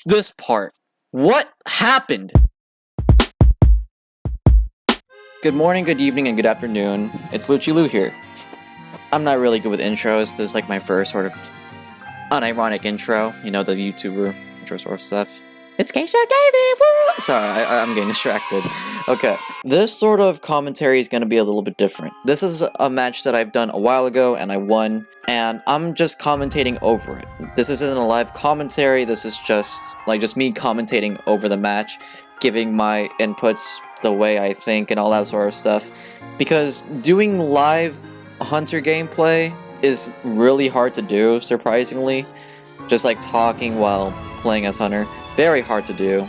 this part. What happened? Good morning, good evening, and good afternoon. It's Luchiluu here. I'm not really good with intros. This is like my first sort of unironic intro. You know, the YouTuber intro sort of stuff. It's Keisha Gaming! Woo! Sorry, I'm getting distracted. Okay. This sort of commentary is going to be a little bit different. This is a match that I've done a while ago, and I won, and I'm just commentating over it. This isn't a live commentary, this is just me commentating over the match, giving my inputs the way I think and all that sort of stuff. Because doing live Hunter gameplay is really hard to do, surprisingly. Just like talking while playing as Hunter. Very hard to do.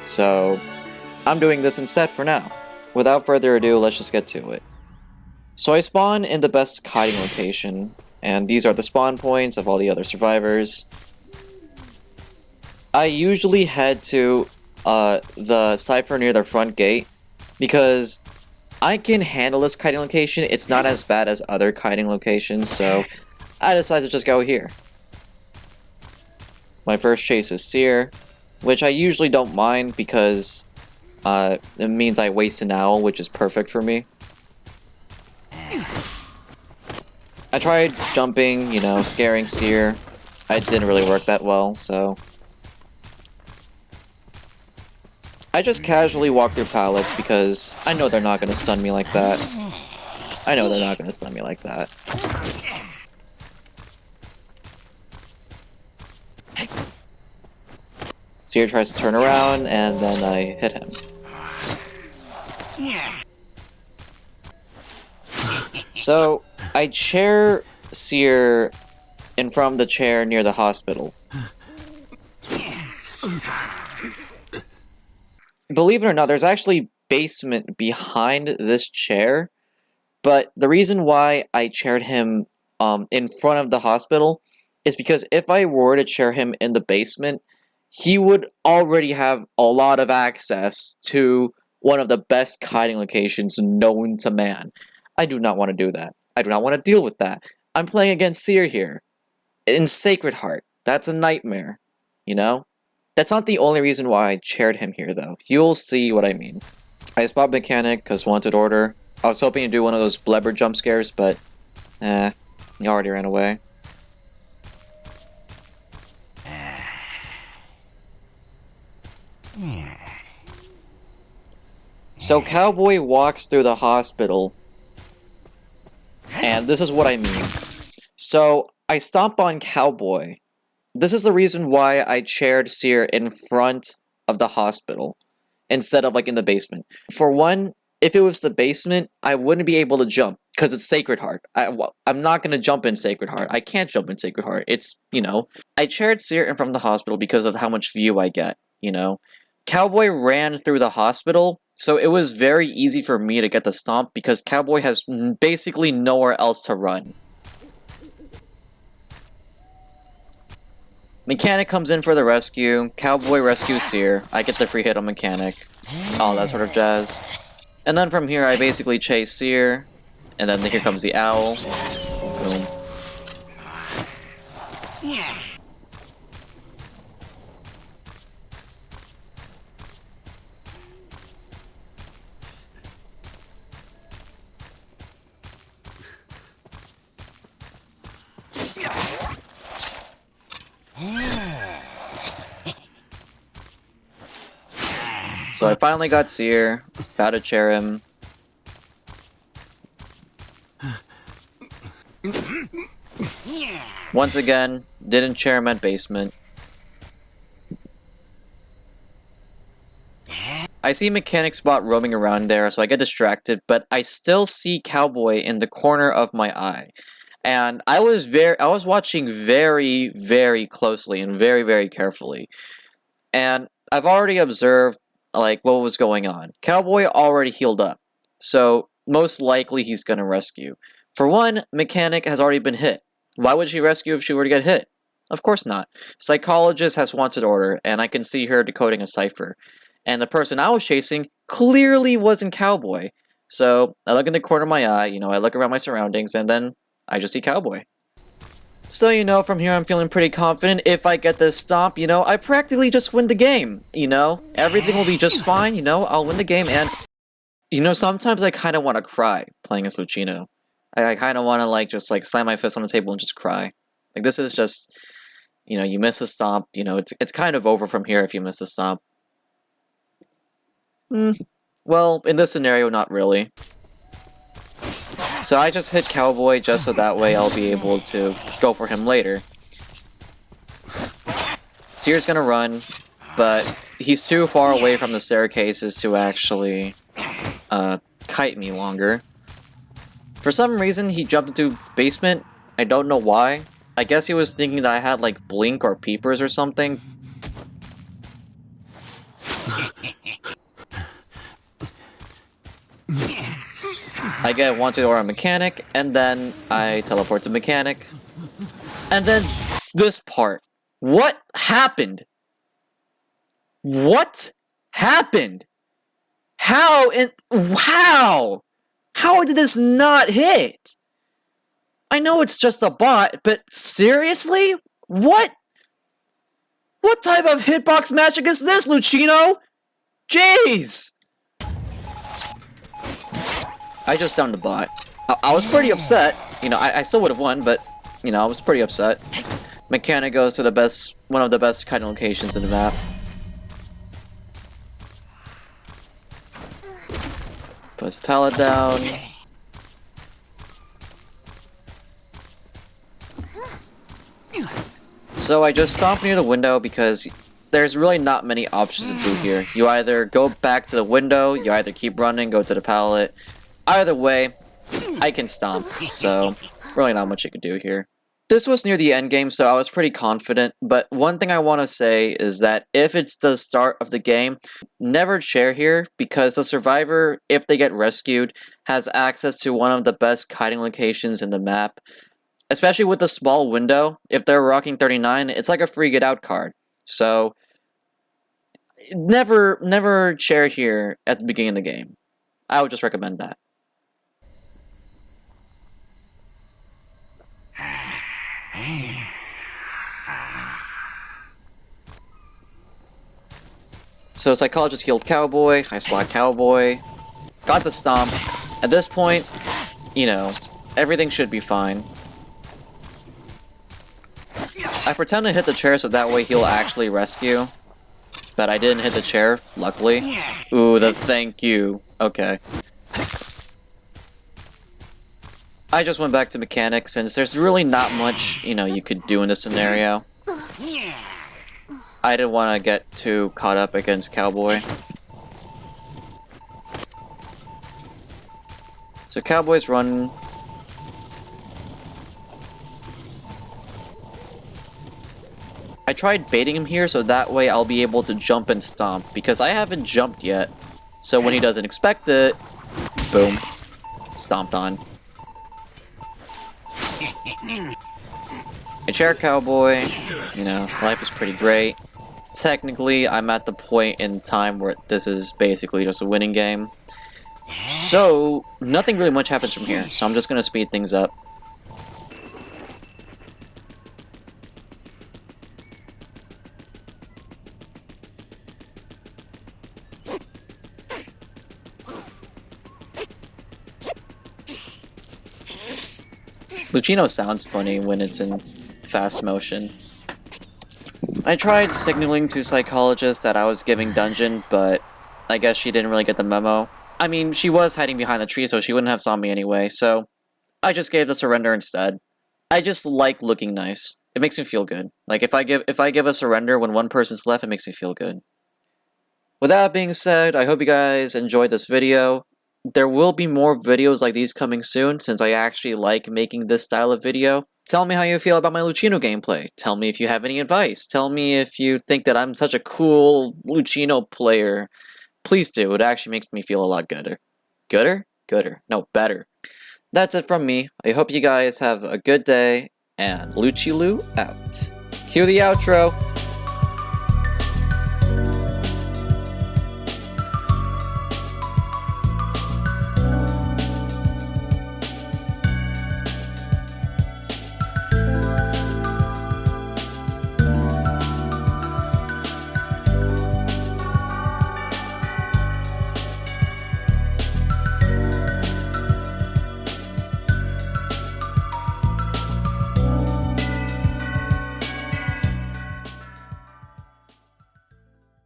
So, I'm doing this instead for now. Without further ado, let's just get to it. So I spawn in the best hiding location, and these are the spawn points of all the other survivors. I usually head to the cipher near the front gate, because I can handle this kiting location. It's not as bad as other kiting locations, so I decided to just go here. My first chase is Seer, which I usually don't mind because it means I waste an owl, which is perfect for me. I tried jumping, you know, scaring Seer. It didn't really work that well, so I just casually walk through pallets because I know they're not going to stun me like that. I know they're not going to stun me like that. Seer tries to turn around, and then I hit him. So, I chair Seer in front of the chair near the hospital. Believe it or not, there's actually basement behind this chair, but the reason why I chaired him in front of the hospital is because if I were to chair him in the basement, he would already have a lot of access to one of the best hiding locations known to man. I do not want to do that. I do not want to deal with that. I'm playing against Seer here. In Sacred Heart. That's a nightmare. You know? That's not the only reason why I chaired him here, though. You'll see what I mean. I spot Mechanic, because wanted order. I was hoping to do one of those blebber jump scares, but he already ran away. So Cowboy walks through the hospital, and this is what I mean. So I stomp on Cowboy. This is the reason why I chaired Seer in front of the hospital instead of like in the basement. For one, if it was the basement, I wouldn't be able to jump because it's Sacred Heart. I'm not going to jump in Sacred Heart. I can't jump in Sacred Heart. It's, you know, I chaired Seer in front of the hospital because of how much view I get, you know. Cowboy ran through the hospital, so it was very easy for me to get the stomp because Cowboy has basically nowhere else to run. Mechanic comes in for the rescue, Cowboy rescues Seer, I get the free hit on Mechanic, all that sort of jazz. And then from here I basically chase Seer, and then here comes the owl. Boom. So I finally got Seer, about to chair him. Once again, didn't chair him at basement. I see Mechanic Spot roaming around there, so I get distracted, but I still see Cowboy in the corner of my eye. And I was watching very, very closely and very, very carefully. And I've already observed like what was going on. Cowboy already healed up, so most likely he's gonna rescue. For one, Mechanic has already been hit. Why would she rescue if she were to get hit? Of course not. Psychologist has wanted order, and I can see her decoding a cipher. And the person I was chasing clearly wasn't Cowboy. So I look in the corner of my eye, you know, I look around my surroundings, and then I just see Cowboy. So, you know, from here I'm feeling pretty confident. If I get this stomp, you know, I practically just win the game, you know? Everything will be just fine, you know? I'll win the game, and... You know, sometimes I kind of want to cry playing as Luchiluu. I kind of want to, like, just, like, slam my fist on the table and just cry. Like, this is just... You know, you miss a stomp, you know, it's kind of over from here if you miss a stomp. Well, in this scenario, not really. So I just hit Cowboy just so that way I'll be able to go for him later. Seer's gonna run, but he's too far away from the staircases to actually kite me longer. For some reason, he jumped into basement. I don't know why. I guess he was thinking that I had like blink or peepers or something. I get wanted or a mechanic, and then I teleport to mechanic. And then this part. What happened? What happened? How did this not hit? I know it's just a bot, but seriously? What type of hitbox magic is this, Luchiluu? Jeez! I just downed the bot. I was pretty upset. You know, I still would have won, but, you know, I was pretty upset. Mechanic goes to one of the best kiting locations in the map. Puts the pallet down. So I just stomp near the window because there's really not many options to do here. You either go back to the window, you either keep running, go to the pallet. Either way, I can stomp, so really not much you can do here. This was near the end game, so I was pretty confident, but one thing I want to say is that if it's the start of the game, never chair here, because the survivor, if they get rescued, has access to one of the best kiting locations in the map. Especially with the small window, if they're rocking 39, it's like a free get out card. So, never chair here at the beginning of the game. I would just recommend that. So Psychologist healed Cowboy, I swat Cowboy, got the stomp. At this point, you know, everything should be fine. I pretend to hit the chair so that way he'll actually rescue. But I didn't hit the chair, luckily. Ooh, the thank you. Okay. I just went back to mechanic since there's really not much, you know, you could do in this scenario. I didn't want to get too caught up against Cowboy. So Cowboy's running. I tried baiting him here so that way I'll be able to jump and stomp, because I haven't jumped yet. So when he doesn't expect it, boom, stomped on. A chair Cowboy, you know, life is pretty great. Technically, I'm at the point in time where this is basically just a winning game. So, nothing really much happens from here, so I'm just gonna speed things up. Luchiluu sounds funny when it's in fast motion. I tried signaling to Psychologist that I was giving dungeon, but I guess she didn't really get the memo. I mean, she was hiding behind the tree, so she wouldn't have saw me anyway, so I just gave the surrender instead. I just like looking nice. It makes me feel good. Like, if I give a surrender when one person's left, it makes me feel good. With that being said, I hope you guys enjoyed this video. There will be more videos like these coming soon, since I actually like making this style of video. Tell me how you feel about my Luchiluu gameplay. Tell me if you have any advice. Tell me if you think that I'm such a cool Luchiluu player. Please do. It actually makes me feel a lot gooder. Gooder? Gooder. No, better. That's it from me. I hope you guys have a good day, and Luchiluu out. Cue the outro.